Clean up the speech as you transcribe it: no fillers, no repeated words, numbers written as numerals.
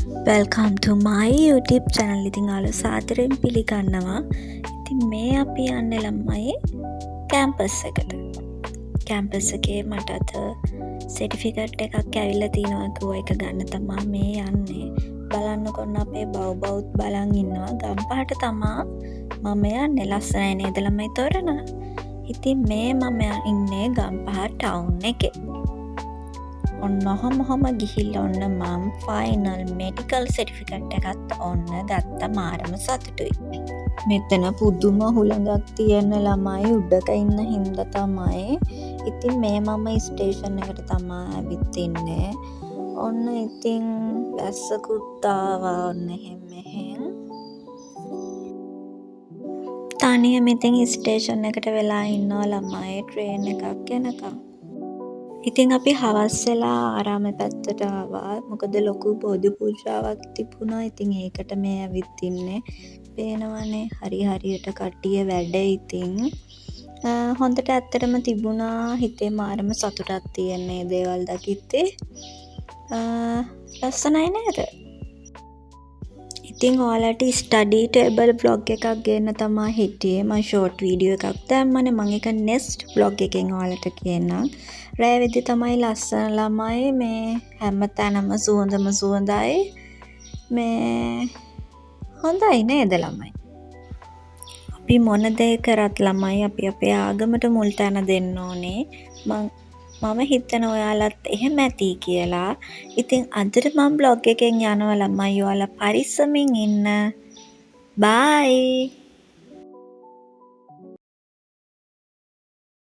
Welcome to my YouTube channel. ඉතින් ඔයාලා සාදරයෙන් පිළිගන්නවා. ඉතින් මේ අපි යන්නේ ළමයි කැම්පස් එකට. කැම්පස් එකේ මට අද සර්ටිෆිකේට් එකක් ඇවිල්ලා තිනවා කිව්වා ඒක ගන්න තමයි මේ යන්නේ. බලන්නකො අපේ බවුත් බලන් ඉන්නවා. ගම්පහට තමා මම යන්නේ. ලස්සනයි නේද ළමයි තොරණ. ඉතින් මේ මම ඉන්නේ ගම්පහ ටවුන් එකේ. ඔන්නොහොම ගිහිල්ලා ඔන්න මම ෆයිනල් මෙඩිකල් සර්ටිෆිකේට් එකත් ඔන්න ගත්තා. මාරම සතුටුයි. මෙතන පුදුම හුළඟක් තියෙන ළමයි උඩක ඉන්න හින්දා තමයි. ඉතින් මේ මම ස්ටේෂන් එකට තමයි ඇවිත් ඉන්නේ. ඔන්න ඉතින් බැස්සකුත් ආවා ඔන්න මෙහෙන්. තනියම ඉතින් ස්ටේෂන් එකට වෙලා ඉන්නවා ළමයි ට්‍රේන් එකක් යනකම්. ඉතින් අපි හවස් වෙලා ආරාම පැත්තට ආවා. මොකද ලොකු බෝධි පූජාවක් තිබුණා. ඉතින් ඒකට මේ ඇවිත් ඉන්නේ. පේනවනේ හරියට කට්ටිය වැඩ ඉතින්. හොඳට ඇත්තටම තිබුණා. හිතේ මාරම සතුටක් තියෙන මේ දේවල් දකිද්දී. ලස්සනයි නේද? ඉතින් ඔයාලට ස්ටඩි ටේබල් බ්ලොග් එකක් ගේන්න තමයි හිටියේ. මම ෂෝට් වීඩියෝ එකක් දැම්මනේ. මම ඒක නෙක්ස්ට් බ්ලොග් එකෙන් ඔයාලට කියන්නම්. රෑ වෙද්දි තමයි ලස්සන ළමයි මේ හැමතැනම සුවඳයි. මේ හොඳයි නේද ළමයි? අපි මොන දේ කරත් ළමයි අපි අපේ ආගමට මුල් තැන දෙන්න ඕනේ. මම හිතනවා ඔයාලත් එහෙම ඇති කියලා. ඉතින් අදට මම බ්ලොග් එකෙන් යනවා ළමයි. ඔයාලා පරිස්සමින් ඉන්න. බයි.